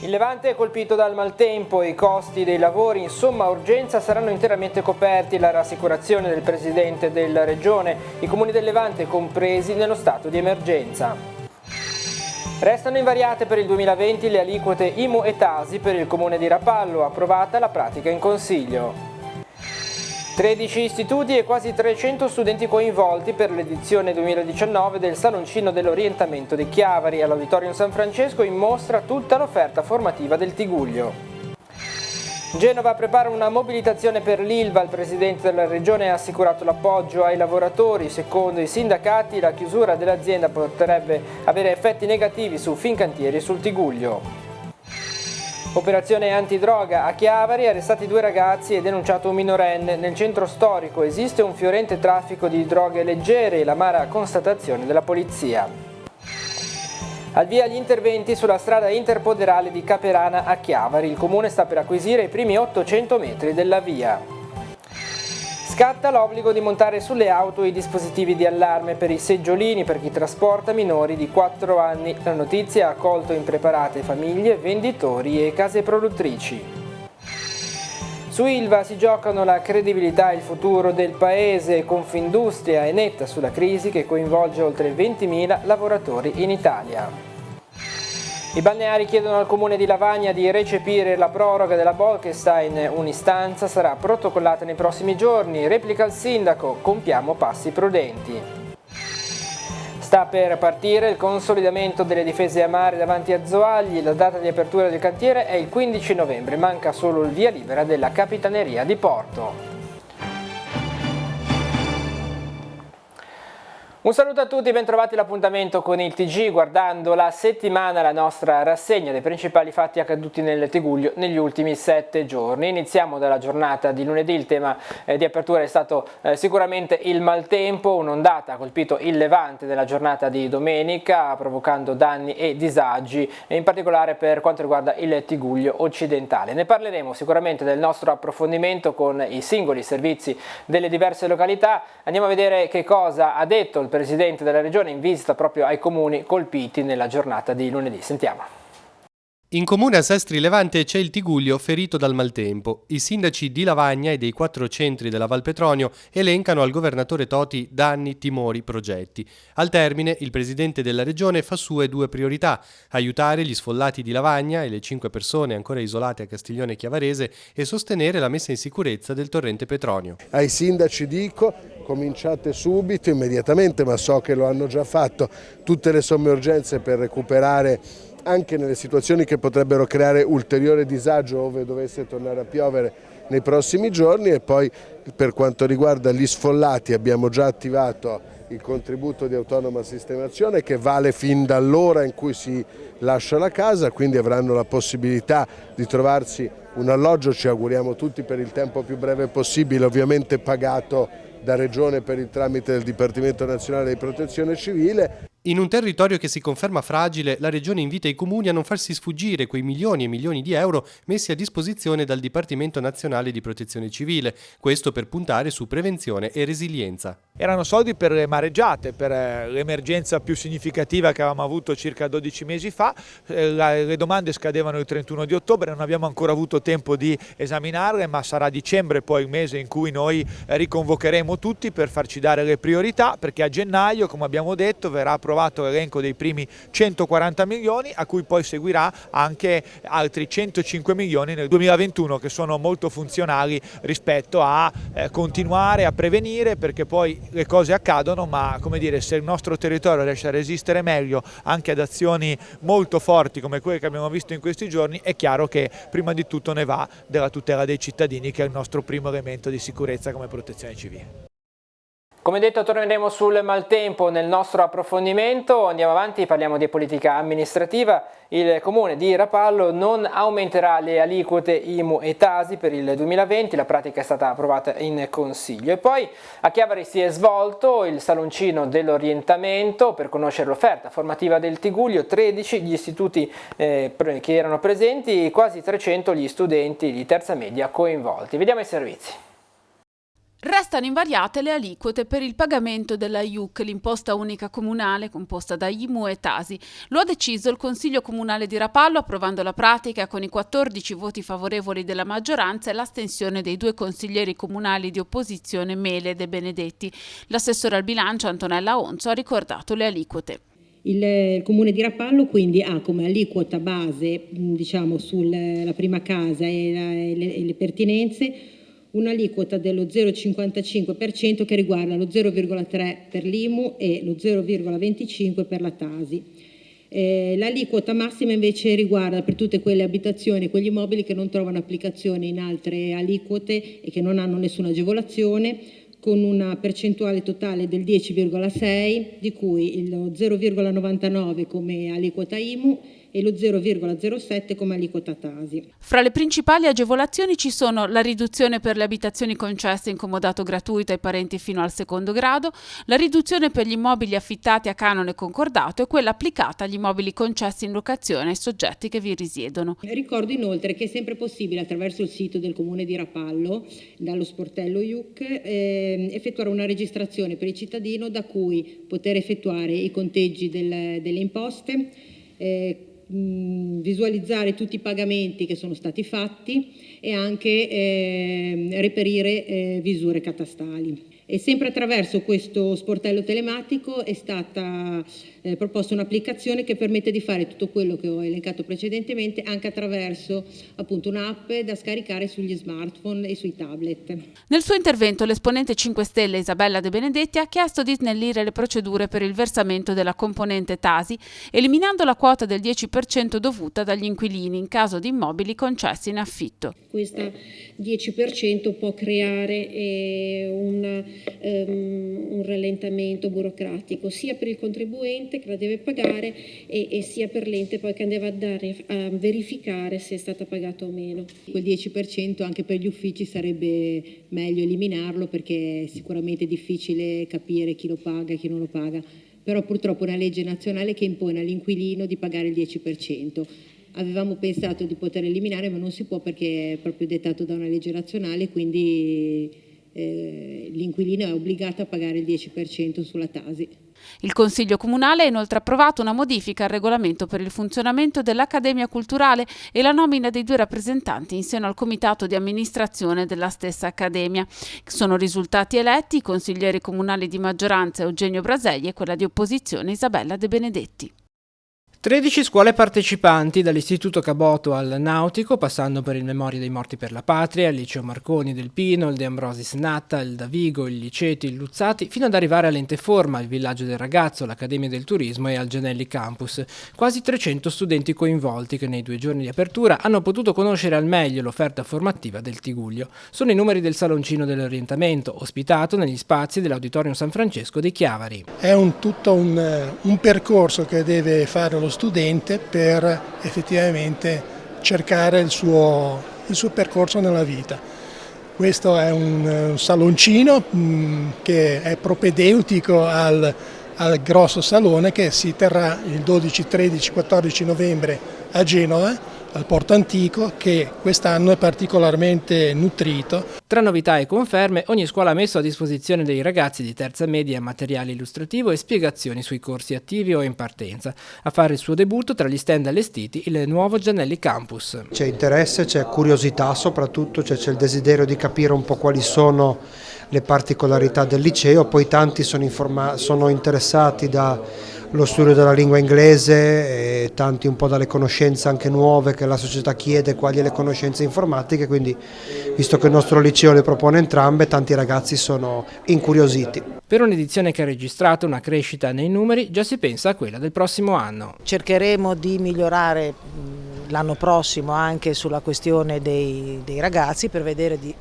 Il Levante è colpito dal maltempo e i costi dei lavori in somma urgenza saranno interamente coperti. La rassicurazione del Presidente della Regione, i comuni del Levante compresi nello stato di emergenza. Restano invariate per il 2020 le aliquote IMU e TASI per il comune di Rapallo, approvata la pratica in Consiglio. 13 istituti e quasi 300 studenti coinvolti per l'edizione 2019 del Saloncino dell'Orientamento di Chiavari. All'Auditorium San Francesco in mostra tutta l'offerta formativa del Tigullio. Genova prepara una mobilitazione per l'Ilva. Il Presidente della Regione ha assicurato l'appoggio ai lavoratori. Secondo i sindacati la chiusura dell'azienda potrebbe avere effetti negativi su Fincantieri e sul Tigullio. Operazione antidroga a Chiavari, arrestati 2 ragazzi e denunciato un minorenne. Nel centro storico esiste un fiorente traffico di droghe leggere e l'amara constatazione della polizia. Al via gli interventi sulla strada interpoderale di Caperana a Chiavari. Il comune sta per acquisire i primi 800 metri della via. Scatta l'obbligo di montare sulle auto i dispositivi di allarme per i seggiolini per chi trasporta minori di 4 anni. La notizia ha colto impreparate famiglie, venditori e case produttrici. Su Ilva si giocano la credibilità e il futuro del paese. Confindustria è netta sulla crisi che coinvolge oltre 20.000 lavoratori in Italia. I balneari chiedono al comune di Lavagna di recepire la proroga della Bolkestein. Un'istanza sarà protocollata nei prossimi giorni. Replica il sindaco: compiamo passi prudenti. Sta per partire il consolidamento delle difese a mare davanti a Zoagli. La data di apertura del cantiere è il 15 novembre. Manca solo il via libera della Capitaneria di Porto. Un saluto a tutti, bentrovati all'appuntamento con il TG, guardando la settimana, la nostra rassegna dei principali fatti accaduti nel Tigullio negli ultimi 7 giorni. Iniziamo dalla giornata di lunedì. Il tema di apertura è stato sicuramente il maltempo. Un'ondata ha colpito il Levante nella giornata di domenica, provocando danni e disagi, in particolare per quanto riguarda il Tigullio occidentale. Ne parleremo sicuramente nel nostro approfondimento con i singoli servizi delle diverse località. Andiamo a vedere che cosa ha detto il Presidente della Regione in visita proprio ai comuni colpiti nella giornata di lunedì. Sentiamo. In comune a Sestri Levante c'è il Tigullio ferito dal maltempo. I sindaci di Lavagna e dei 4 centri della Val Petronio elencano al governatore Toti danni, timori, progetti. Al termine il Presidente della Regione fa sue 2 priorità: aiutare gli sfollati di Lavagna e le 5 persone ancora isolate a Castiglione Chiavarese e sostenere la messa in sicurezza del torrente Petronio. Ai sindaci dico: cominciate subito, immediatamente, ma so che lo hanno già fatto, tutte le somme urgenze per recuperare anche nelle situazioni che potrebbero creare ulteriore disagio ove dovesse tornare a piovere nei prossimi giorni. E poi per quanto riguarda gli sfollati abbiamo già attivato il contributo di autonoma sistemazione che vale fin dall'ora in cui si lascia la casa, quindi avranno la possibilità di trovarsi un alloggio, ci auguriamo tutti per il tempo più breve possibile, ovviamente pagato da Regione per il tramite del Dipartimento Nazionale di Protezione Civile. In un territorio che si conferma fragile, la Regione invita i comuni a non farsi sfuggire quei milioni e milioni di euro messi a disposizione dal Dipartimento Nazionale di Protezione Civile, questo per puntare su prevenzione e resilienza. Erano soldi per le mareggiate, per l'emergenza più significativa che avevamo avuto circa 12 mesi fa. Le domande scadevano il 31 di ottobre, non abbiamo ancora avuto tempo di esaminarle, ma sarà dicembre poi il mese in cui noi riconvocheremo tutti per farci dare le priorità, perché a gennaio, come abbiamo detto, verrà approvato l'elenco dei primi 140 milioni, a cui poi seguirà anche altri 105 milioni nel 2021, che sono molto funzionali rispetto a continuare a prevenire, perché poi le cose accadono, ma come dire, se il nostro territorio riesce a resistere meglio anche ad azioni molto forti come quelle che abbiamo visto in questi giorni, è chiaro che prima di tutto ne va della tutela dei cittadini, che è il nostro primo elemento di sicurezza come protezione civile. Come detto, torneremo sul maltempo nel nostro approfondimento. Andiamo avanti, parliamo di politica amministrativa. Il comune di Rapallo non aumenterà le aliquote IMU e TASI per il 2020, la pratica è stata approvata in Consiglio. E poi a Chiavari si è svolto il saloncino dell'orientamento per conoscere l'offerta formativa del Tigullio. 13 gli istituti che erano presenti, quasi 300 gli studenti di terza media coinvolti. Vediamo i servizi. Restano invariate le aliquote per il pagamento della IUC, l'imposta unica comunale composta da IMU e Tasi. Lo ha deciso il Consiglio Comunale di Rapallo, approvando la pratica con i 14 voti favorevoli della maggioranza e l'astensione dei 2 consiglieri comunali di opposizione Mele e De Benedetti. L'assessore al bilancio Antonella Onzo ha ricordato le aliquote. Il Comune di Rapallo quindi ha come aliquota base, diciamo, sulla prima casa e le pertinenze, un'aliquota dello 0,55% che riguarda lo 0,3% per l'IMU e lo 0,25% per la Tasi. L'aliquota massima invece riguarda per tutte quelle abitazioni e quegli immobili che non trovano applicazione in altre aliquote e che non hanno nessuna agevolazione, con una percentuale totale del 10,6%, di cui lo 0,99% come aliquota IMU e lo 0,07% come aliquota Tasi. Fra le principali agevolazioni ci sono la riduzione per le abitazioni concesse in comodato gratuito ai parenti fino al 2° grado, la riduzione per gli immobili affittati a canone concordato e quella applicata agli immobili concessi in locazione ai soggetti che vi risiedono. Ricordo inoltre che è sempre possibile attraverso il sito del Comune di Rapallo, dallo sportello IUC, effettuare una registrazione per il cittadino da cui poter effettuare i conteggi delle imposte, visualizzare tutti i pagamenti che sono stati fatti e anche reperire visure catastali. E sempre attraverso questo sportello telematico è stata proposta un'applicazione che permette di fare tutto quello che ho elencato precedentemente anche attraverso appunto un'app da scaricare sugli smartphone e sui tablet. Nel suo intervento l'esponente 5 Stelle Isabella De Benedetti ha chiesto di snellire le procedure per il versamento della componente Tasi, eliminando la quota del 10% dovuta dagli inquilini in caso di immobili concessi in affitto. Questo 10% può creare un rallentamento burocratico sia per il contribuente che la deve pagare e sia per l'ente poi che deve andare a verificare se è stata pagata o meno. Quel 10% anche per gli uffici sarebbe meglio eliminarlo perché è sicuramente difficile capire chi lo paga e chi non lo paga, però purtroppo è una legge nazionale che impone all'inquilino di pagare il 10%. Avevamo pensato di poter eliminare ma non si può perché è proprio dettato da una legge nazionale, quindi l'inquilino è obbligato a pagare il 10% sulla Tasi. Il Consiglio Comunale ha inoltre approvato una modifica al regolamento per il funzionamento dell'Accademia Culturale e la nomina dei 2 rappresentanti in seno al comitato di amministrazione della stessa Accademia. Sono risultati eletti i consiglieri comunali di maggioranza Eugenio Brasegli e quella di opposizione Isabella De Benedetti. 13 scuole partecipanti, dall'Istituto Caboto al Nautico, passando per il Memoria dei Morti per la Patria, il Liceo Marconi del Pino, il De Ambrosis Natta, il Davigo, il Liceti, il Luzzati, fino ad arrivare all'Ente Forma, il Villaggio del Ragazzo, l'Accademia del Turismo e al Genelli Campus. Quasi 300 studenti coinvolti che nei 2 giorni di apertura hanno potuto conoscere al meglio l'offerta formativa del Tigullio. Sono i numeri del Saloncino dell'Orientamento, ospitato negli spazi dell'Auditorium San Francesco di Chiavari. È tutto un percorso che deve fare lo studente per effettivamente cercare il suo percorso nella vita. Questo è un saloncino che è propedeutico al grosso salone che si terrà il 12, 13, 14 novembre a Genova, al Porto Antico, che quest'anno è particolarmente nutrito. Tra novità e conferme, ogni scuola ha messo a disposizione dei ragazzi di terza media materiale illustrativo e spiegazioni sui corsi attivi o in partenza. A fare il suo debutto tra gli stand allestiti il nuovo Genelli Campus. C'è interesse, c'è curiosità soprattutto, c'è il desiderio di capire un po' quali sono le particolarità del liceo, poi tanti sono interessati dallo studio della lingua inglese e tanti un po' dalle conoscenze anche nuove che la società chiede, quali le conoscenze informatiche, quindi visto che il nostro liceo le propone entrambe, tanti ragazzi sono incuriositi. Per un'edizione che ha registrato una crescita nei numeri, già si pensa a quella del prossimo anno. Cercheremo di migliorare l'anno prossimo anche sulla questione dei ragazzi per vedere di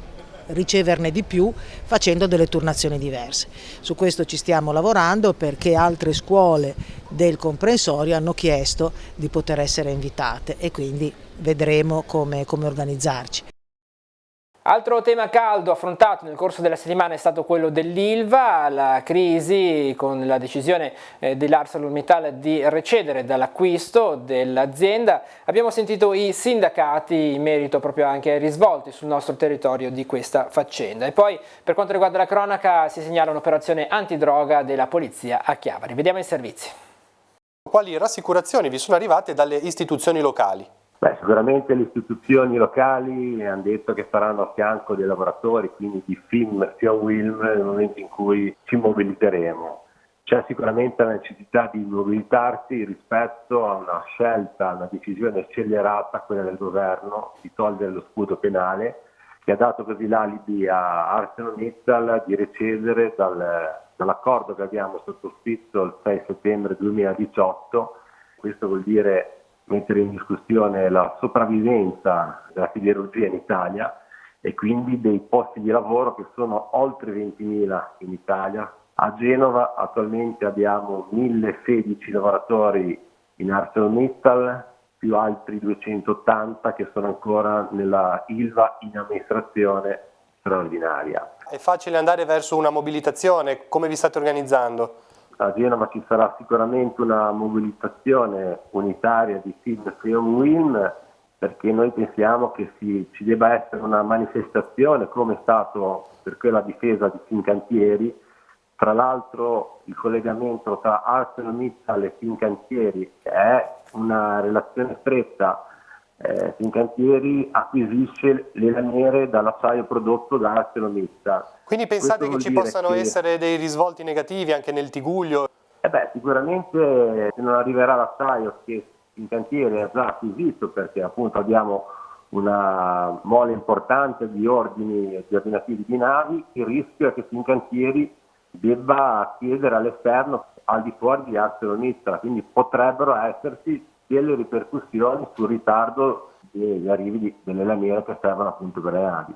riceverne di più facendo delle turnazioni diverse. Su questo ci stiamo lavorando perché altre scuole del comprensorio hanno chiesto di poter essere invitate e quindi vedremo come organizzarci. Altro tema caldo affrontato nel corso della settimana è stato quello dell'Ilva, la crisi con la decisione dell'ArcelorMittal di recedere dall'acquisto dell'azienda. Abbiamo sentito i sindacati in merito proprio anche ai risvolti sul nostro territorio di questa faccenda. E poi per quanto riguarda la cronaca si segnala un'operazione antidroga della polizia a Chiavari. Vediamo i servizi. Quali rassicurazioni vi sono arrivate dalle istituzioni locali? Sicuramente le istituzioni locali hanno detto che saranno a fianco dei lavoratori, quindi di FIM sia WILM, nel momento in cui ci mobiliteremo. C'è sicuramente la necessità di mobilitarsi rispetto a una scelta, una decisione scellerata, quella del governo, di togliere lo scudo penale, che ha dato così l'alibi a ArcelorMittal di recedere dall'accordo che abbiamo sottoscritto il 6 settembre 2018. Questo vuol dire mettere in discussione la sopravvivenza della siderurgia in Italia e quindi dei posti di lavoro che sono oltre 20.000 in Italia. A Genova attualmente abbiamo 1.016 lavoratori in ArcelorMittal, più altri 280 che sono ancora nella Ilva in amministrazione straordinaria. È facile andare verso una mobilitazione? Come vi state organizzando? A Genova ci sarà sicuramente una mobilitazione unitaria di FIM e WILM, perché noi pensiamo che ci debba essere una manifestazione come è stato per quella difesa di Fincantieri. Tra l'altro il collegamento tra ArcelorMittal e Fincantieri è una relazione stretta. Fincantieri acquisisce le lamiere dall'acciaio prodotto da ArcelorMittal. Quindi pensate che ci possano essere dei risvolti negativi anche nel Tigullio? Sicuramente se non arriverà l'acciaio che Fincantieri ha già acquisito, perché appunto abbiamo una mole importante di ordinativi di navi, il rischio è che Fincantieri debba chiedere all'esterno al di fuori di ArcelorMittal, quindi potrebbero esserci delle ripercussioni sul ritardo degli arrivi delle lamiere che servono appunto per le navi.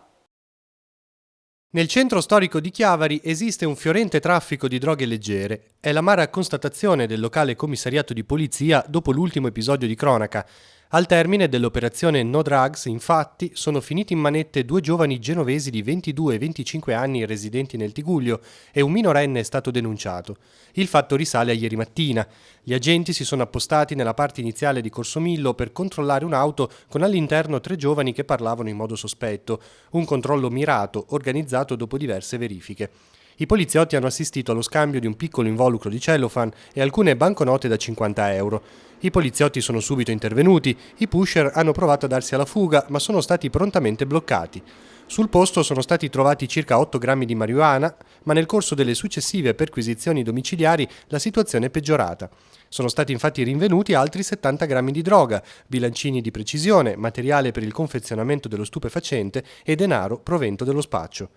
Nel centro storico di Chiavari esiste un fiorente traffico di droghe leggere. È l'amara constatazione del locale commissariato di polizia dopo l'ultimo episodio di cronaca. Al termine dell'operazione No Drugs, infatti, sono finiti in manette 2 giovani genovesi di 22 e 25 anni residenti nel Tigullio e un minorenne è stato denunciato. Il fatto risale a ieri mattina. Gli agenti si sono appostati nella parte iniziale di Corso Millo per controllare un'auto con all'interno 3 giovani che parlavano in modo sospetto. Un controllo mirato, organizzato dopo diverse verifiche. I poliziotti hanno assistito allo scambio di un piccolo involucro di cellophane e alcune banconote da 50 euro. I poliziotti sono subito intervenuti, i pusher hanno provato a darsi alla fuga ma sono stati prontamente bloccati. Sul posto sono stati trovati circa 8 grammi di marijuana, ma nel corso delle successive perquisizioni domiciliari la situazione è peggiorata. Sono stati infatti rinvenuti altri 70 grammi di droga, bilancini di precisione, materiale per il confezionamento dello stupefacente e denaro provento dello spaccio.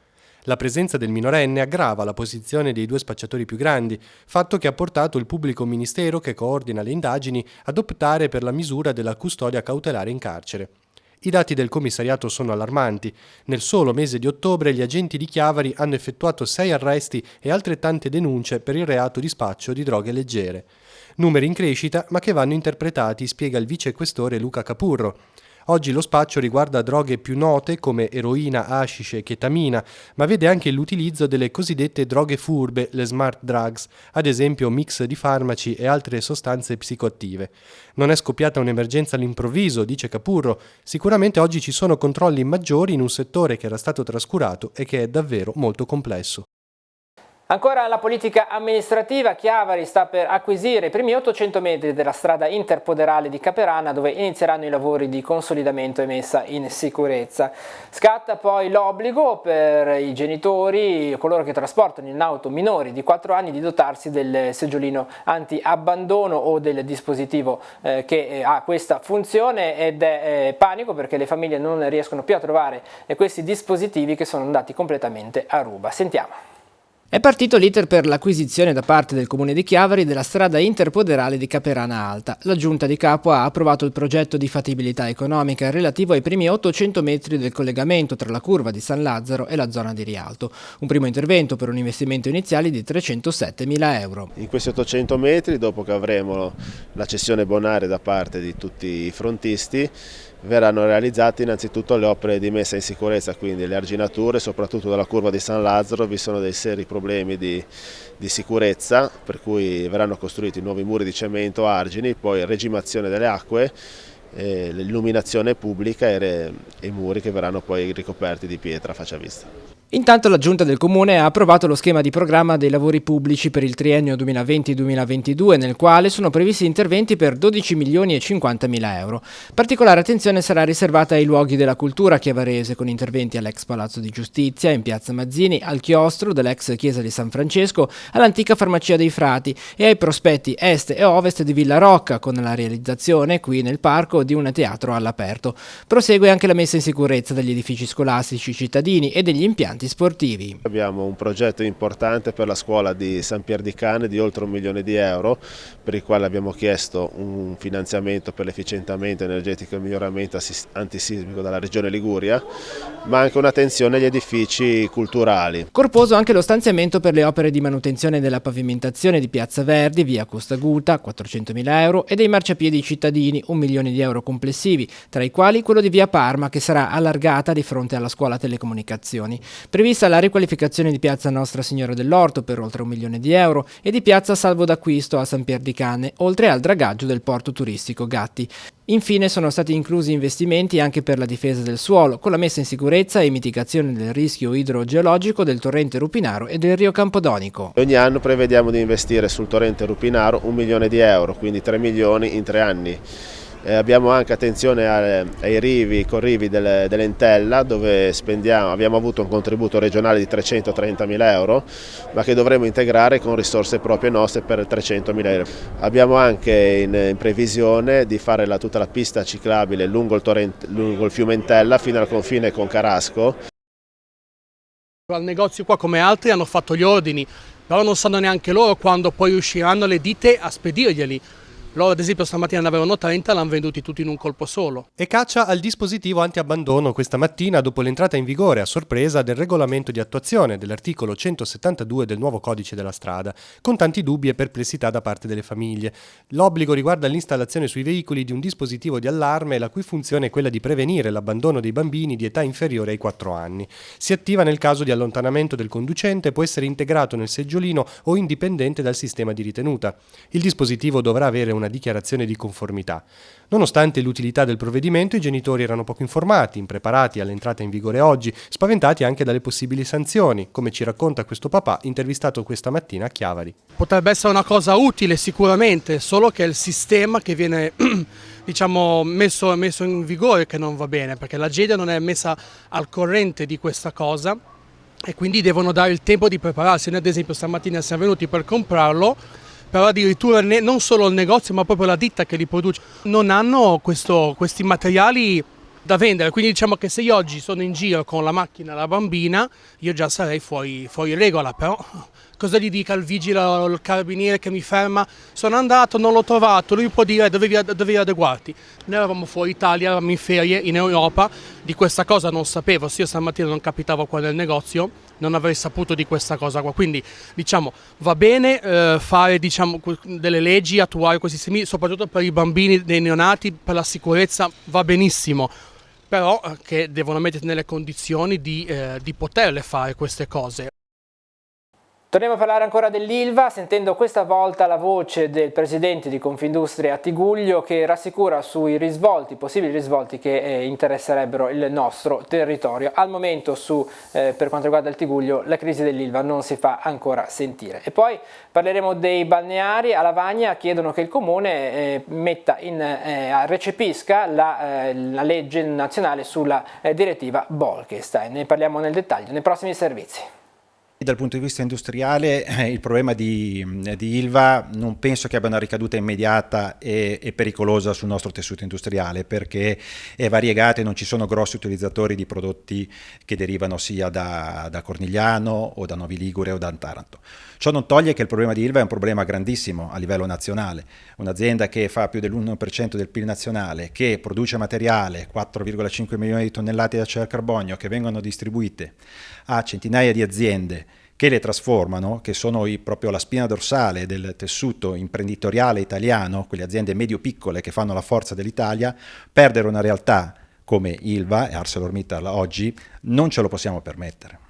La presenza del minorenne aggrava la posizione dei 2 spacciatori più grandi, fatto che ha portato il pubblico ministero che coordina le indagini ad optare per la misura della custodia cautelare in carcere. I dati del commissariato sono allarmanti. Nel solo mese di ottobre gli agenti di Chiavari hanno effettuato 6 arresti e altrettante denunce per il reato di spaccio di droghe leggere. Numeri in crescita ma che vanno interpretati, spiega il vicequestore Luca Capurro. Oggi lo spaccio riguarda droghe più note come eroina, hashish e chetamina, ma vede anche l'utilizzo delle cosiddette droghe furbe, le smart drugs, ad esempio mix di farmaci e altre sostanze psicoattive. Non è scoppiata un'emergenza all'improvviso, dice Capurro, sicuramente oggi ci sono controlli maggiori in un settore che era stato trascurato e che è davvero molto complesso. Ancora la politica amministrativa, Chiavari sta per acquisire i primi 800 metri della strada interpoderale di Caperana dove inizieranno i lavori di consolidamento e messa in sicurezza. Scatta poi l'obbligo per i genitori, coloro che trasportano in auto minori di 4 anni, di dotarsi del seggiolino anti-abbandono o del dispositivo che ha questa funzione, ed è panico perché le famiglie non riescono più a trovare questi dispositivi che sono andati completamente a ruba. Sentiamo. È partito l'iter per l'acquisizione da parte del Comune di Chiavari della strada interpoderale di Caperana Alta. La Giunta di Capo ha approvato il progetto di fattibilità economica relativo ai primi 800 metri del collegamento tra la curva di San Lazzaro e la zona di Rialto. Un primo intervento per un investimento iniziale di 307.000 euro. In questi 800 metri, dopo che avremo la cessione bonaria da parte di tutti i frontisti, verranno realizzate innanzitutto le opere di messa in sicurezza, quindi le arginature, soprattutto della curva di San Lazzaro. Vi sono dei seri problemi di sicurezza, per cui verranno costruiti nuovi muri di cemento argini, poi regimazione delle acque, l'illuminazione pubblica e i muri che verranno poi ricoperti di pietra a faccia vista. Intanto la Giunta del Comune ha approvato lo schema di programma dei lavori pubblici per il triennio 2020-2022, nel quale sono previsti interventi per 12.050.000 euro. Particolare attenzione sarà riservata ai luoghi della cultura chiavarese, con interventi all'ex Palazzo di Giustizia, in Piazza Mazzini, al chiostro dell'ex Chiesa di San Francesco, all'antica Farmacia dei Frati e ai prospetti est e ovest di Villa Rocca, con la realizzazione qui nel parco di un teatro all'aperto. Prosegue anche la messa in sicurezza degli edifici scolastici cittadini e degli impianti sportivi. Abbiamo un progetto importante per la scuola di San Pier di Cane di oltre 1 milione di euro, per il quale abbiamo chiesto un finanziamento per l'efficientamento energetico e il miglioramento antisismico dalla Regione Liguria, ma anche un'attenzione agli edifici culturali. Corposo anche lo stanziamento per le opere di manutenzione della pavimentazione di Piazza Verdi, via Costa Guta, 400.000 euro, e dei marciapiedi cittadini, 1 milione di euro complessivi, tra i quali quello di via Parma, che sarà allargata di fronte alla scuola telecomunicazioni. Prevista la riqualificazione di piazza Nostra Signora dell'Orto per oltre 1 milione di euro e di piazza Salvo d'Acquisto a San Pier di Cane, oltre al dragaggio del porto turistico Gatti. Infine sono stati inclusi investimenti anche per la difesa del suolo, con la messa in sicurezza e mitigazione del rischio idrogeologico del torrente Rupinaro e del Rio Campodonico. Ogni anno prevediamo di investire sul torrente Rupinaro 1 milione di euro, quindi 3 milioni in 3 anni. Abbiamo anche attenzione ai rivi, corrivi dell'Entella, dove abbiamo avuto un contributo regionale di 330.000 euro, ma che dovremo integrare con risorse proprie nostre per 300.000 euro. Abbiamo anche in previsione di fare tutta la pista ciclabile lungo il fiume Entella fino al confine con Carasco. Al negozio qua, come altri, hanno fatto gli ordini, però non sanno neanche loro quando poi riusciranno le ditte a spedirglieli. Loro ad esempio stamattina ne avevano 30, l'hanno venduti tutti in un colpo solo. E caccia al dispositivo anti-abbandono questa mattina dopo l'entrata in vigore a sorpresa del regolamento di attuazione dell'articolo 172 del nuovo codice della strada, con tanti dubbi e perplessità da parte delle famiglie. L'obbligo riguarda l'installazione sui veicoli di un dispositivo di allarme la cui funzione è quella di prevenire l'abbandono dei bambini di età inferiore ai 4 anni. Si attiva nel caso di allontanamento del conducente e può essere integrato nel seggiolino o indipendente dal sistema di ritenuta. Il dispositivo dovrà avere una dichiarazione di conformità. Nonostante l'utilità del provvedimento, i genitori erano poco informati, impreparati all'entrata in vigore oggi, spaventati anche dalle possibili sanzioni, come ci racconta questo papà intervistato questa mattina a Chiavari. Potrebbe essere una cosa utile sicuramente, solo che è il sistema che viene diciamo messo in vigore che non va bene, perché la gente non è messa al corrente di questa cosa e quindi devono dare il tempo di prepararsi. Noi ad esempio stamattina siamo venuti per comprarlo, però addirittura non solo il negozio ma proprio la ditta che li produce non hanno questi materiali da vendere, quindi diciamo che se io oggi sono in giro con la macchina e la bambina io già sarei fuori regola, però cosa gli dica al vigile o al carabiniere che mi ferma? Sono andato, non l'ho trovato, lui può dire dovevi adeguarti. Noi eravamo fuori Italia, eravamo in ferie in Europa, di questa cosa non sapevo, se io stamattina non capitavo qua nel negozio non avrei saputo di questa cosa qua, quindi diciamo va bene fare delle leggi, attuare questi sistemi, soprattutto per i bambini dei neonati, per la sicurezza va benissimo, però che devono mettere nelle condizioni di poterle fare queste cose. Torniamo a parlare ancora dell'Ilva, sentendo questa volta la voce del presidente di Confindustria Tiguglio che rassicura sui possibili risvolti che interesserebbero il nostro territorio. Al momento per quanto riguarda il Tiguglio la crisi dell'Ilva non si fa ancora sentire. E poi parleremo dei balneari. A Lavagna chiedono che il Comune recepisca la legge nazionale sulla direttiva Bolkestein. Ne parliamo nel dettaglio nei prossimi servizi. Dal punto di vista industriale il problema di Ilva non penso che abbia una ricaduta immediata e pericolosa sul nostro tessuto industriale, perché è variegato e non ci sono grossi utilizzatori di prodotti che derivano sia da Cornigliano o da Novi Ligure o da Taranto. Ciò non toglie che il problema di Ilva è un problema grandissimo a livello nazionale. Un'azienda che fa più dell'1% del PIL nazionale, che produce materiale, 4,5 milioni di tonnellate di acciaio al carbonio che vengono distribuite a centinaia di aziende che le trasformano, che sono proprio la spina dorsale del tessuto imprenditoriale italiano, quelle aziende medio-piccole che fanno la forza dell'Italia, perdere una realtà come Ilva e ArcelorMittal oggi non ce lo possiamo permettere.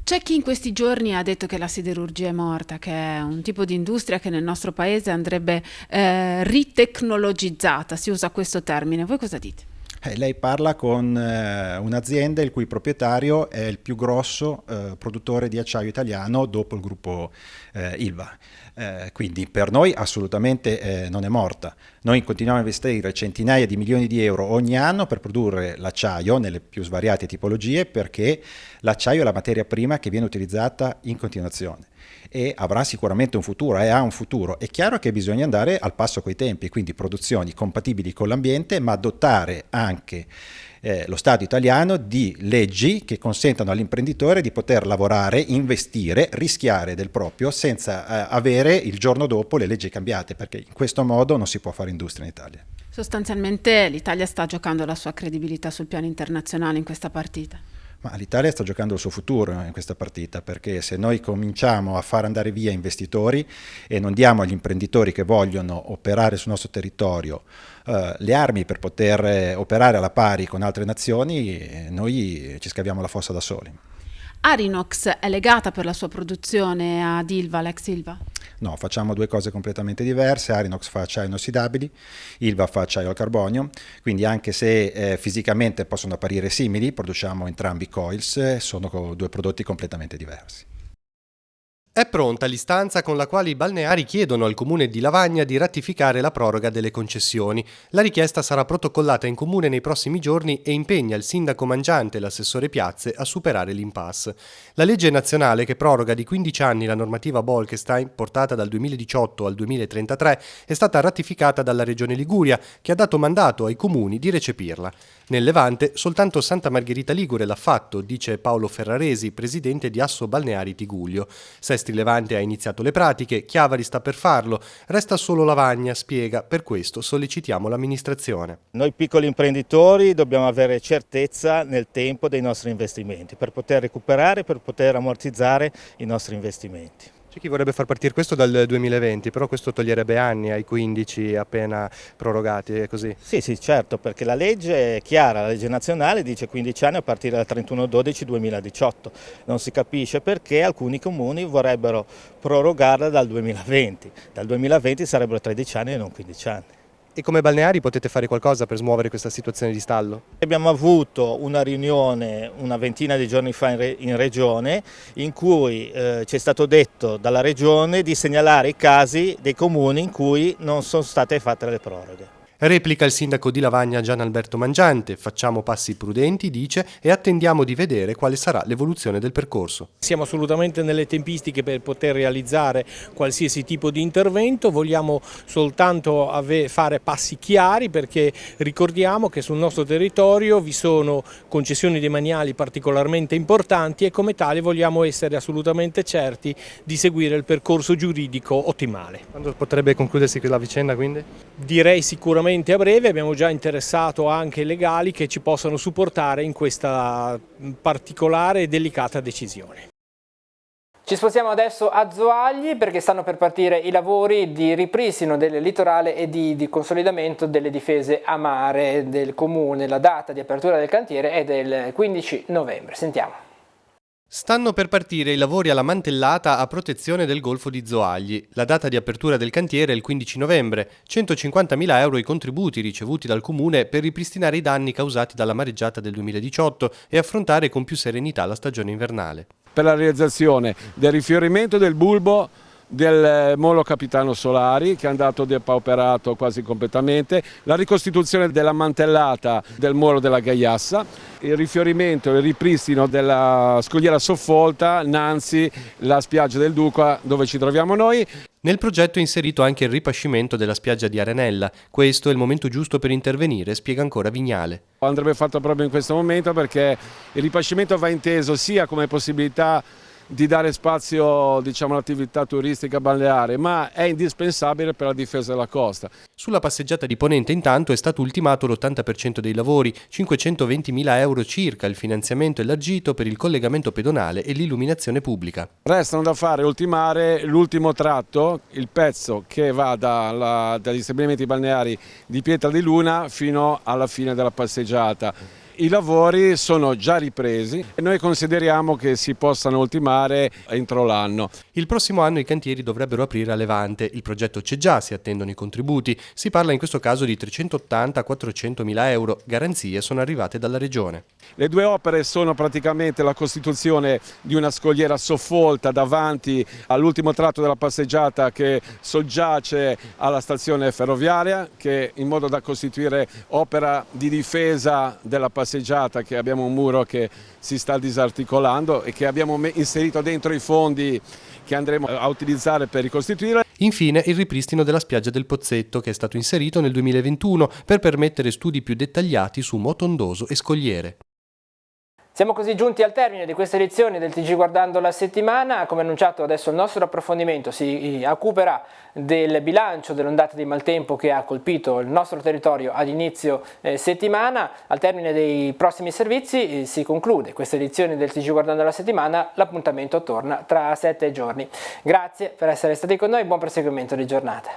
C'è chi in questi giorni ha detto che la siderurgia è morta, che è un tipo di industria che nel nostro paese andrebbe ritecnologizzata, si usa questo termine. Voi cosa dite? Lei parla con un'azienda il cui proprietario è il più grosso produttore di acciaio italiano dopo il gruppo Ilva. Quindi per noi assolutamente non è morta. Noi continuiamo a investire centinaia di milioni di euro ogni anno per produrre l'acciaio nelle più svariate tipologie, perché l'acciaio è la materia prima che viene utilizzata in continuazione e avrà sicuramente un futuro, ha un futuro. È chiaro che bisogna andare al passo coi tempi, quindi produzioni compatibili con l'ambiente, ma dotare anche lo Stato italiano di leggi che consentano all'imprenditore di poter lavorare, investire, rischiare del proprio senza avere il giorno dopo le leggi cambiate, perché in questo modo non si può fare industria in Italia. Sostanzialmente l'Italia sta giocando la sua credibilità sul piano internazionale in questa partita. Ma l'Italia sta giocando il suo futuro in questa partita, perché se noi cominciamo a far andare via investitori e non diamo agli imprenditori che vogliono operare sul nostro territorio le armi per poter operare alla pari con altre nazioni, noi ci scaviamo la fossa da soli. Arinox è legata per la sua produzione ad Ilva, l'ex Ilva? No, facciamo due cose completamente diverse. Arinox fa acciaio inossidabili, Ilva fa acciaio al carbonio, quindi anche se fisicamente possono apparire simili, produciamo entrambi coils, sono due prodotti completamente diversi. È pronta l'istanza con la quale i balneari chiedono al Comune di Lavagna di ratificare la proroga delle concessioni. La richiesta sarà protocollata in Comune nei prossimi giorni e impegna il sindaco Mangiante e l'assessore Piazze a superare l'impasse. La legge nazionale che proroga di 15 anni la normativa Bolkestein, portata dal 2018 al 2033, è stata ratificata dalla Regione Liguria, che ha dato mandato ai comuni di recepirla. Nel Levante soltanto Santa Margherita Ligure l'ha fatto, dice Paolo Ferraresi, presidente di Asso Balneari Tigullio. Sestri Levante ha iniziato le pratiche, Chiavari sta per farlo, resta solo Lavagna, spiega, per questo sollecitiamo l'amministrazione. Noi piccoli imprenditori dobbiamo avere certezza nel tempo dei nostri investimenti per poter recuperare, per poter ammortizzare i nostri investimenti. C'è chi vorrebbe far partire questo dal 2020, però questo toglierebbe anni ai 15 appena prorogati, è così? Sì, certo, perché la legge è chiara, la legge nazionale dice 15 anni a partire dal 31/12/2018. Non si capisce perché alcuni comuni vorrebbero prorogarla dal 2020. Dal 2020 sarebbero 13 anni e non 15 anni. E come balneari potete fare qualcosa per smuovere questa situazione di stallo? Abbiamo avuto una riunione una ventina di giorni fa in Regione in cui ci è stato detto dalla Regione di segnalare i casi dei comuni in cui non sono state fatte le proroghe. Replica il sindaco di Lavagna Gian Alberto Mangiante, facciamo passi prudenti, dice, e attendiamo di vedere quale sarà l'evoluzione del percorso. Siamo assolutamente nelle tempistiche per poter realizzare qualsiasi tipo di intervento, vogliamo soltanto fare passi chiari, perché ricordiamo che sul nostro territorio vi sono concessioni demaniali particolarmente importanti e come tali vogliamo essere assolutamente certi di seguire il percorso giuridico ottimale. Quando potrebbe concludersi la vicenda quindi? Direi sicuramente a breve, abbiamo già interessato anche i legali che ci possano supportare in questa particolare e delicata decisione. Ci spostiamo adesso a Zoagli perché stanno per partire i lavori di ripristino del litorale e di consolidamento delle difese a mare del comune. La data di apertura del cantiere è del 15 novembre. Sentiamo. Stanno per partire i lavori alla mantellata a protezione del golfo di Zoagli. La data di apertura del cantiere è il 15 novembre. 150.000 euro i contributi ricevuti dal comune per ripristinare i danni causati dalla mareggiata del 2018 e affrontare con più serenità la stagione invernale. Per la realizzazione del rifiorimento del bulbo del molo Capitano Solari, che è andato depauperato quasi completamente, la ricostituzione della mantellata del molo della Gaiassa, il rifiorimento e il ripristino della scogliera soffolta Nanzi, la spiaggia del Duca dove ci troviamo noi. Nel progetto è inserito anche il ripascimento della spiaggia di Arenella. Questo è il momento giusto per intervenire, spiega ancora Vignale. Andrebbe fatto proprio in questo momento perché il ripascimento va inteso sia come possibilità di dare spazio, diciamo, all'attività turistica balneare, ma è indispensabile per la difesa della costa. Sulla passeggiata di Ponente intanto è stato ultimato l'80% dei lavori, 520.000 euro circa il finanziamento elargito per il collegamento pedonale e l'illuminazione pubblica. Restano da fare ultimare l'ultimo tratto, il pezzo che va dagli stabilimenti balneari di Pietra di Luna fino alla fine della passeggiata. I lavori sono già ripresi e noi consideriamo che si possano ultimare entro l'anno. Il prossimo anno i cantieri dovrebbero aprire a Levante. Il progetto c'è già, si attendono i contributi. Si parla in questo caso di 380-400 mila euro. Garanzie sono arrivate dalla Regione. Le due opere sono praticamente la costituzione di una scogliera soffolta davanti all'ultimo tratto della passeggiata che soggiace alla stazione ferroviaria, che in modo da costituire opera di difesa della passeggiata, che abbiamo un muro che si sta disarticolando e che abbiamo inserito dentro i fondi che andremo a utilizzare per ricostituire. Infine il ripristino della spiaggia del Pozzetto, che è stato inserito nel 2021 per permettere studi più dettagliati su Motondoso e scogliere. Siamo così giunti al termine di questa edizione del TG Guardando la Settimana. Come annunciato, adesso il nostro approfondimento si occuperà del bilancio dell'ondata di maltempo che ha colpito il nostro territorio ad inizio settimana. Al termine dei prossimi servizi si conclude questa edizione del TG Guardando la Settimana. L'appuntamento torna tra 7 giorni. Grazie per essere stati con noi, buon proseguimento di giornata.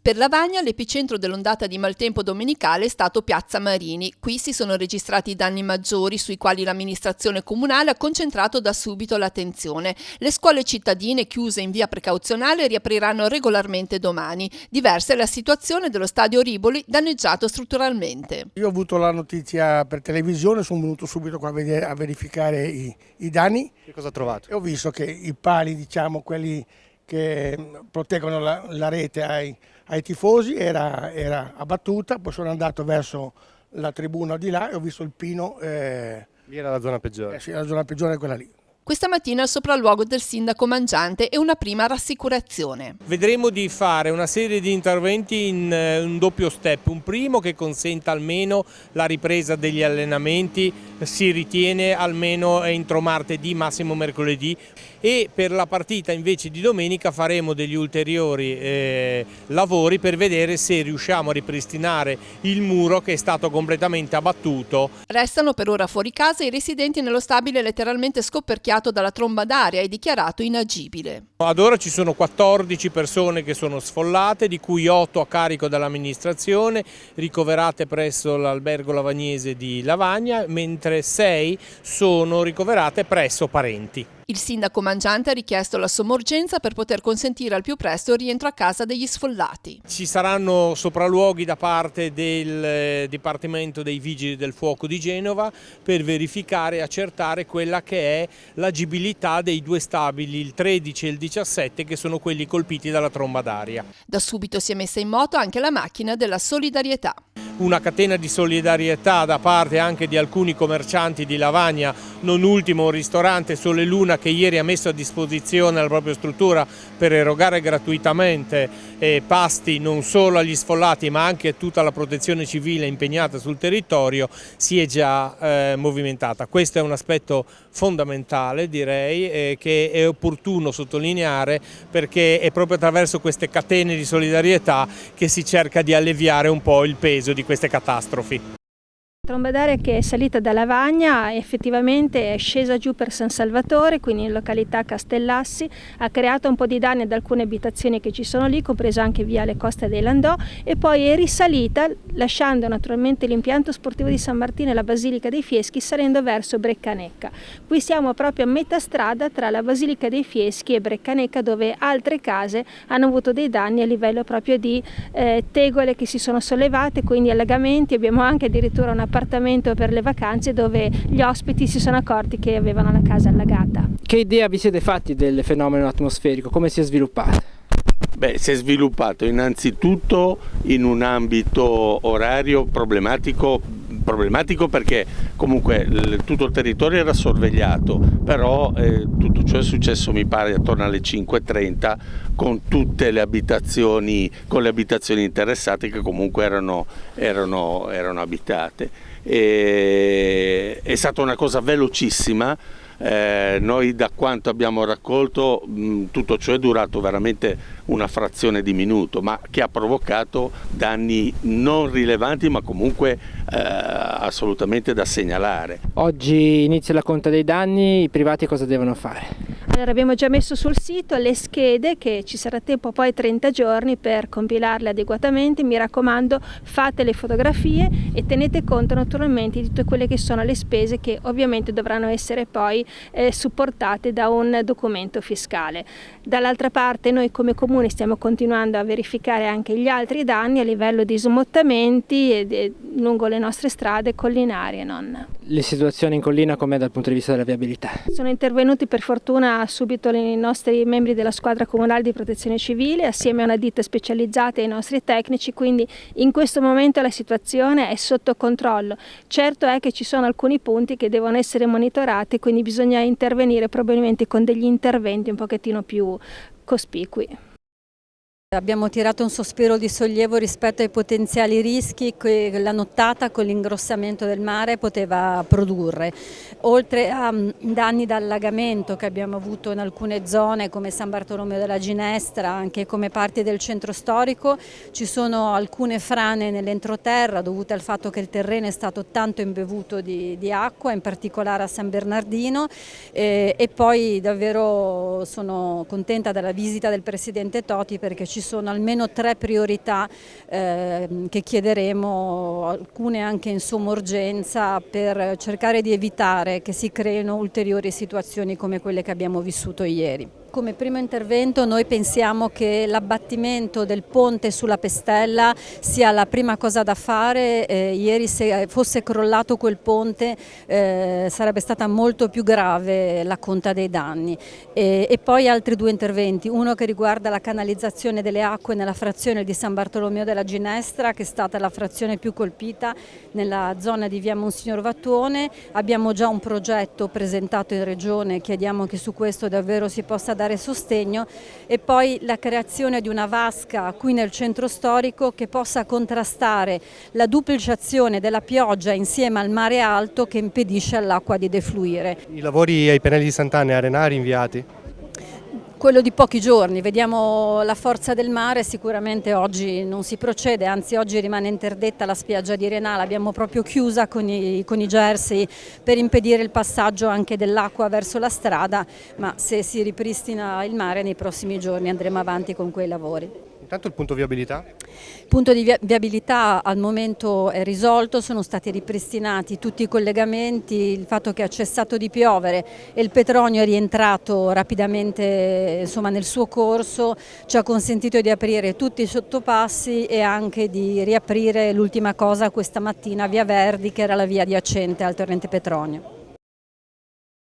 Per Lavagna l'epicentro dell'ondata di maltempo domenicale è stato Piazza Marini. Qui si sono registrati danni maggiori sui quali l'amministrazione comunale ha concentrato da subito l'attenzione. Le scuole cittadine chiuse in via precauzionale riapriranno regolarmente domani. Diversa è la situazione dello stadio Riboli, danneggiato strutturalmente. Io ho avuto la notizia per televisione, sono venuto subito qua a verificare i danni. Che cosa ha trovato? E ho visto che i pali, diciamo quelli che proteggono la rete ai tifosi era abbattuta, poi sono andato verso la tribuna di là e ho visto il pino. Lì era la zona peggiore? Sì, la zona peggiore è quella lì. Questa mattina il sopralluogo del sindaco Mangiante è una prima rassicurazione. Vedremo di fare una serie di interventi in un doppio step. Un primo che consenta almeno la ripresa degli allenamenti, si ritiene almeno entro martedì, massimo mercoledì, e per la partita invece di domenica faremo degli ulteriori lavori per vedere se riusciamo a ripristinare il muro che è stato completamente abbattuto. Restano per ora fuori casa i residenti nello stabile letteralmente scoperchiato dalla tromba d'aria e dichiarato inagibile. Ad ora ci sono 14 persone che sono sfollate, di cui 8 a carico dell'amministrazione, ricoverate presso l'albergo Lavagnese di Lavagna, mentre 6 sono ricoverate presso parenti. Il sindaco Mangiante ha richiesto la sommorgenza per poter consentire al più presto il rientro a casa degli sfollati. Ci saranno sopralluoghi da parte del Dipartimento dei Vigili del Fuoco di Genova per verificare e accertare quella che è l'agibilità dei due stabili, il 13 e il 17, che sono quelli colpiti dalla tromba d'aria. Da subito si è messa in moto anche la macchina della solidarietà. Una catena di solidarietà da parte anche di alcuni commercianti di Lavagna, non ultimo un ristorante Sole Luna che ieri ha messo a disposizione la propria struttura per erogare gratuitamente pasti non solo agli sfollati ma anche a tutta la protezione civile impegnata sul territorio, si è già movimentata. Questo è un aspetto fondamentale, direi, che è opportuno sottolineare, perché è proprio attraverso queste catene di solidarietà che si cerca di alleviare un po' il peso di queste catastrofi. La tromba d'aria che è salita da Lavagna effettivamente è scesa giù per San Salvatore, quindi in località Castellassi, ha creato un po' di danni ad alcune abitazioni che ci sono lì, compreso anche viale Costa dei Landò, e poi è risalita lasciando naturalmente l'impianto sportivo di San Martino e la Basilica dei Fieschi, salendo verso Breccanecca. Qui siamo proprio a metà strada tra la Basilica dei Fieschi e Breccanecca, dove altre case hanno avuto dei danni a livello proprio di tegole che si sono sollevate, quindi allagamenti. Abbiamo anche addirittura una parte appartamento per le vacanze dove gli ospiti si sono accorti che avevano la casa allagata. Che idea vi siete fatti del fenomeno atmosferico? Come si è sviluppato? Beh, si è sviluppato innanzitutto in un ambito orario problematico perché comunque tutto il territorio era sorvegliato, però tutto ciò è successo mi pare attorno alle 5:30 con tutte le abitazioni, interessate che comunque erano abitate. È stata una cosa velocissima. Noi da quanto abbiamo raccolto tutto ciò è durato veramente una frazione di minuto, ma che ha provocato danni non rilevanti ma comunque assolutamente da segnalare. Oggi inizia la conta dei danni, i privati cosa devono fare? Allora, abbiamo già messo sul sito le schede che ci sarà tempo poi 30 giorni per compilarle adeguatamente. Mi raccomando, fate le fotografie e tenete conto naturalmente di tutte quelle che sono le spese che ovviamente dovranno essere poi supportate da un documento fiscale. Dall'altra parte noi come comune stiamo continuando a verificare anche gli altri danni a livello di smottamenti lungo le nostre strade collinari e non. Le situazioni in collina com'è dal punto di vista della viabilità? Sono intervenuti per fortuna subito i nostri membri della squadra comunale di protezione civile assieme a una ditta specializzata e ai nostri tecnici, quindi in questo momento la situazione è sotto controllo. Certo è che ci sono alcuni punti che devono essere monitorati, quindi bisogna intervenire probabilmente con degli interventi un pochettino più cospicui. Abbiamo tirato un sospiro di sollievo rispetto ai potenziali rischi che la nottata con l'ingrossamento del mare poteva produrre. Oltre a danni da allagamento che abbiamo avuto in alcune zone come San Bartolomeo della Ginestra, anche come parti del centro storico, ci sono alcune frane nell'entroterra dovute al fatto che il terreno è stato tanto imbevuto di acqua, in particolare a San Bernardino, e poi davvero sono contenta della visita del Presidente Toti perché ci sono almeno 3 priorità che chiederemo, alcune anche in somma urgenza, per cercare di evitare che si creino ulteriori situazioni come quelle che abbiamo vissuto ieri. Come primo intervento noi pensiamo che l'abbattimento del ponte sulla Pestella sia la prima cosa da fare. Ieri se fosse crollato quel ponte sarebbe stata molto più grave la conta dei danni. E poi altri 2 interventi, uno che riguarda la canalizzazione delle acque nella frazione di San Bartolomeo della Ginestra, che è stata la frazione più colpita nella zona di via Monsignor Vattuone. Abbiamo già un progetto presentato in Regione, chiediamo che su questo davvero si possa dare sostegno, e poi la creazione di una vasca qui nel centro storico che possa contrastare la duplicazione della pioggia insieme al mare alto che impedisce all'acqua di defluire. I lavori ai Penelli di Sant'Anna e Arenari inviati? Quello di pochi giorni, vediamo la forza del mare, sicuramente oggi non si procede, anzi oggi rimane interdetta la spiaggia di Renala, abbiamo proprio chiusa con i jersey per impedire il passaggio anche dell'acqua verso la strada, ma se si ripristina il mare nei prossimi giorni andremo avanti con quei lavori. Intanto il punto viabilità? Il punto di viabilità al momento è risolto, sono stati ripristinati tutti i collegamenti, il fatto che ha cessato di piovere e il Petronio è rientrato rapidamente nel suo corso ci ha consentito di aprire tutti i sottopassi e anche di riaprire l'ultima cosa questa mattina via Verdi, che era la via adiacente al torrente Petronio.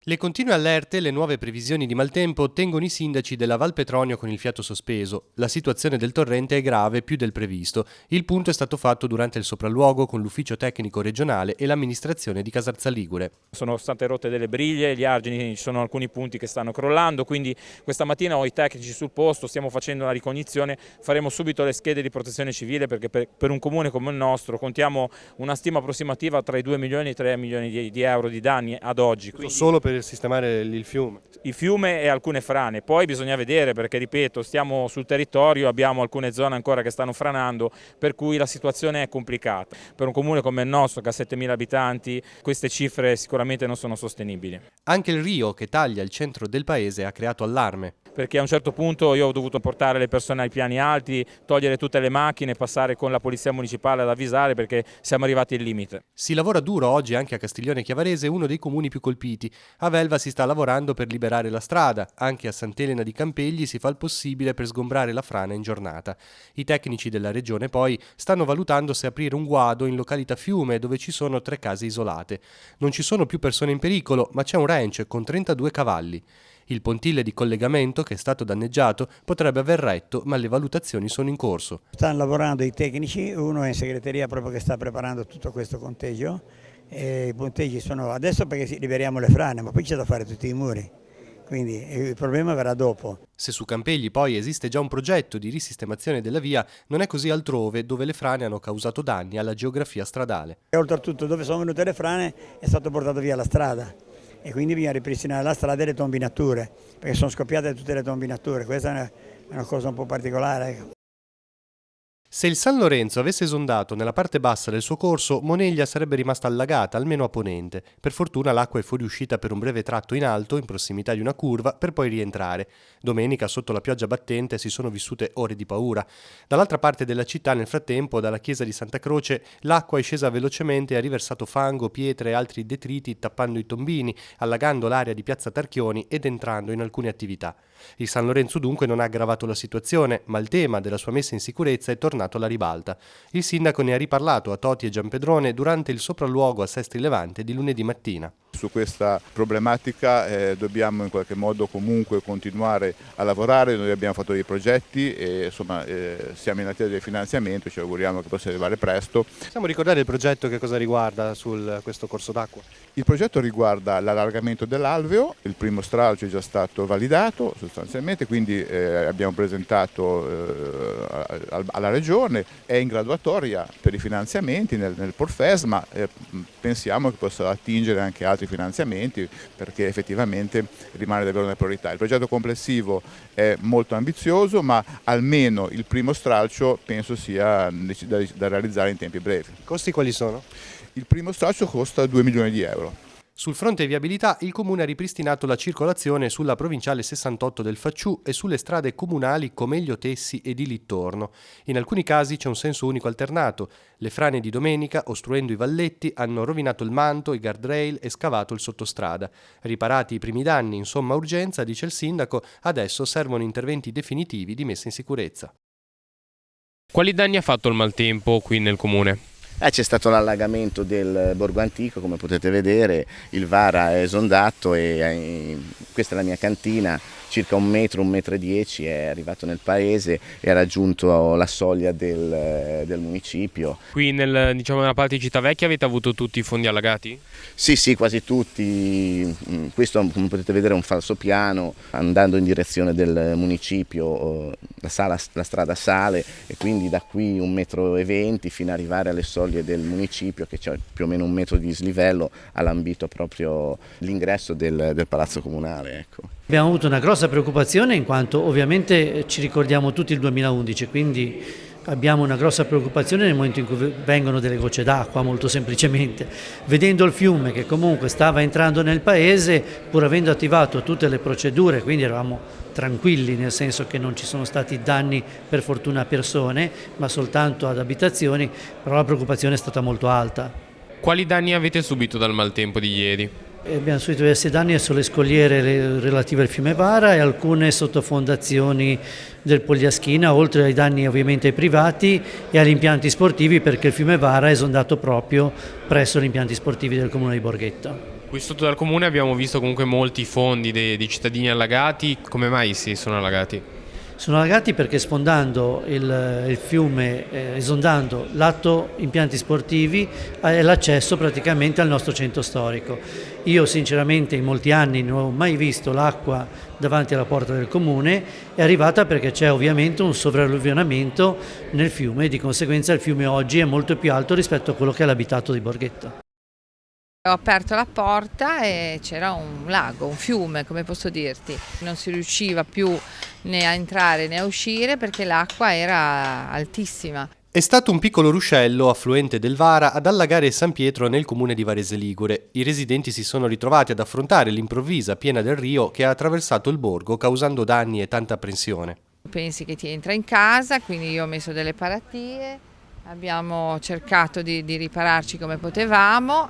Le continue allerte e le nuove previsioni di maltempo tengono i sindaci della Val Petronio con il fiato sospeso. La situazione del torrente è grave più del previsto. Il punto è stato fatto durante il sopralluogo con l'ufficio tecnico regionale e l'amministrazione di Casarza Ligure. Sono state rotte delle briglie, gli argini, ci sono alcuni punti che stanno crollando, quindi questa mattina ho i tecnici sul posto, stiamo facendo una ricognizione, faremo subito le schede di protezione civile perché per un comune come il nostro contiamo una stima approssimativa tra i 2 milioni e i 3 milioni di euro di danni ad oggi. Quindi solo per sistemare il fiume? Il fiume e alcune frane, poi bisogna vedere perché ripeto stiamo sul territorio, abbiamo alcune zone ancora che stanno franando, per cui la situazione è complicata. Per un comune come il nostro che ha 7.000 abitanti queste cifre sicuramente non sono sostenibili. Anche il Rio che taglia il centro del paese ha creato allarme. Perché a un certo punto io ho dovuto portare le persone ai piani alti, togliere tutte le macchine, passare con la polizia municipale ad avvisare perché siamo arrivati al limite. Si lavora duro oggi anche a Castiglione Chiavarese, uno dei comuni più colpiti. A Velva si sta lavorando per liberare la strada, anche a Sant'Elena di Campegli si fa il possibile per sgombrare la frana in giornata. I tecnici della regione poi stanno valutando se aprire un guado in località Fiume, dove ci sono 3 case isolate. Non ci sono più persone in pericolo, ma c'è un ranch con 32 cavalli. Il pontile di collegamento, che è stato danneggiato, potrebbe aver retto, ma le valutazioni sono in corso. Stanno lavorando i tecnici, uno è in segreteria proprio che sta preparando tutto questo conteggio. E i ponteggi sono adesso perché liberiamo le frane, ma poi c'è da fare tutti i muri. Quindi il problema verrà dopo. Se su Campegli poi esiste già un progetto di risistemazione della via, non è così altrove, dove le frane hanno causato danni alla geografia stradale. E oltretutto dove sono venute le frane è stato portato via la strada e quindi bisogna ripristinare la strada e le tombinature, perché sono scoppiate tutte le tombinature, questa è una cosa un po' particolare. Se il San Lorenzo avesse esondato nella parte bassa del suo corso, Moneglia sarebbe rimasta allagata, almeno a ponente. Per fortuna l'acqua è fuoriuscita per un breve tratto in alto, in prossimità di una curva, per poi rientrare. Domenica, sotto la pioggia battente, si sono vissute ore di paura. Dall'altra parte della città, nel frattempo, dalla chiesa di Santa Croce, l'acqua è scesa velocemente e ha riversato fango, pietre e altri detriti, tappando i tombini, allagando l'area di Piazza Tarchioni ed entrando in alcune attività. Il San Lorenzo dunque non ha aggravato la situazione, ma il tema della sua messa in sicurezza è tornato alla ribalta. Il sindaco ne ha riparlato a Toti e Giampedrone durante il sopralluogo a Sestri Levante di lunedì mattina. Su questa problematica dobbiamo in qualche modo comunque continuare a lavorare, noi abbiamo fatto dei progetti e insomma siamo in attesa del finanziamento, ci auguriamo che possa arrivare presto. Possiamo ricordare il progetto, che cosa riguarda questo corso d'acqua? Il progetto riguarda l'allargamento dell'alveo, il primo stralcio è già stato validato sostanzialmente, quindi abbiamo presentato alla Regione, è in graduatoria per i finanziamenti nel Porfes, ma pensiamo che possa attingere anche altri finanziamenti perché effettivamente rimane davvero una priorità. Il progetto complessivo è molto ambizioso, ma almeno il primo stralcio penso sia da realizzare in tempi brevi. I costi quali sono? Il primo stralcio costa 2 milioni di euro. Sul fronte viabilità il Comune ha ripristinato la circolazione sulla provinciale 68 del Facciù e sulle strade comunali Comeglio Tessi e di Littorno. In alcuni casi c'è un senso unico alternato. Le frane di domenica, ostruendo i valletti, hanno rovinato il manto, i guardrail e scavato il sottostrada. Riparati i primi danni in somma urgenza, dice il sindaco, adesso servono interventi definitivi di messa in sicurezza. Quali danni ha fatto il maltempo qui nel Comune? C'è stato l'allagamento del Borgo Antico, come potete vedere, il Vara è esondato e questa è la mia cantina, circa 1 metro, 1,10 m, è arrivato nel paese e ha raggiunto la soglia del municipio. Qui nella parte di Cittavecchia avete avuto tutti i fondi allagati? Sì, quasi tutti. Questo, come potete vedere, è un falsopiano, andando in direzione del municipio la strada sale e quindi da qui 1,20 m fino ad arrivare alle soglie del municipio, che c'è più o meno 1 metro di dislivello, ha lambito proprio l'ingresso del palazzo comunale. Ecco. Abbiamo avuto una grossa preoccupazione in quanto ovviamente ci ricordiamo tutti il 2011, quindi abbiamo una grossa preoccupazione nel momento in cui vengono delle gocce d'acqua, molto semplicemente. Vedendo il fiume che comunque stava entrando nel paese, pur avendo attivato tutte le procedure, quindi eravamo tranquilli, nel senso che non ci sono stati danni per fortuna a persone, ma soltanto ad abitazioni, però la preoccupazione è stata molto alta. Quali danni avete subito dal maltempo di ieri? Abbiamo subito diversi danni sulle scogliere relative al fiume Vara e alcune sottofondazioni del Pogliaschina, oltre ai danni ovviamente ai privati e agli impianti sportivi, perché il fiume Vara è esondato proprio presso gli impianti sportivi del comune di Borghetto. Qui sotto dal comune abbiamo visto comunque molti fondi di cittadini allagati. Come mai si sono allagati? Sono allagati perché sfondando il fiume, esondando lato impianti sportivi, è l'accesso praticamente al nostro centro storico. Io sinceramente in molti anni non ho mai visto l'acqua davanti alla porta del comune, è arrivata perché c'è ovviamente un sovralluvionamento nel fiume e di conseguenza il fiume oggi è molto più alto rispetto a quello che è l'abitato di Borghetto. Ho aperto la porta e c'era un lago, un fiume, come posso dirti. Non si riusciva più né a entrare né a uscire perché l'acqua era altissima. È stato un piccolo ruscello, affluente del Vara, ad allagare San Pietro nel comune di Varese Ligure. I residenti si sono ritrovati ad affrontare l'improvvisa piena del Rio che ha attraversato il borgo, causando danni e tanta apprensione. Pensi che ti entra in casa, quindi io ho messo delle paratie. Abbiamo cercato di ripararci come potevamo,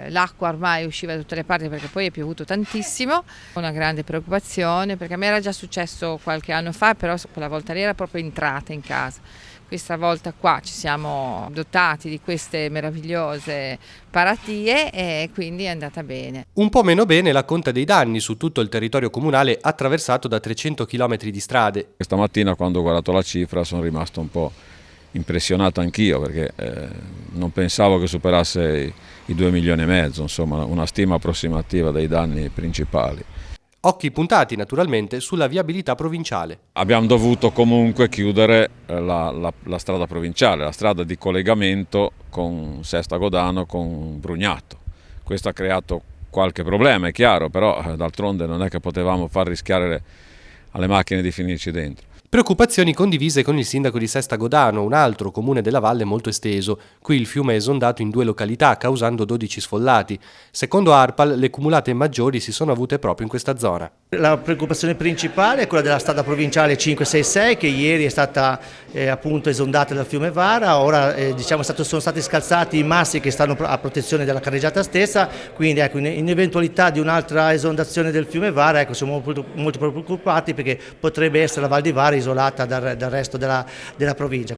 l'acqua ormai usciva da tutte le parti perché poi è piovuto tantissimo, una grande preoccupazione perché a me era già successo qualche anno fa, però quella volta lì era proprio entrata in casa. Questa volta qua ci siamo dotati di queste meravigliose paratie e quindi è andata bene. Un po' meno bene la conta dei danni su tutto il territorio comunale attraversato da 300 km di strade. Questa mattina quando ho guardato la cifra sono rimasto un po' impressionato anch'io perché non pensavo che superasse i 2,5 milioni, insomma una stima approssimativa dei danni principali. Occhi puntati naturalmente sulla viabilità provinciale. Abbiamo dovuto comunque chiudere la strada provinciale, la strada di collegamento con Sesta Godano con Brugnato. Questo ha creato qualche problema, è chiaro, però d'altronde non è che potevamo far rischiare alle macchine di finirci dentro. Preoccupazioni condivise con il sindaco di Sesta Godano, un altro comune della valle molto esteso. Qui il fiume è esondato in 2 località, causando 12 sfollati. Secondo ARPAL, le cumulate maggiori si sono avute proprio in questa zona. La preoccupazione principale è quella della strada provinciale 566 che ieri è stata appunto esondata dal fiume Vara, ora sono stati scalzati i massi che stanno a protezione della carreggiata stessa, quindi ecco, in eventualità di un'altra esondazione del fiume Vara siamo molto preoccupati perché potrebbe essere la Val di Vara isolata dal resto della provincia.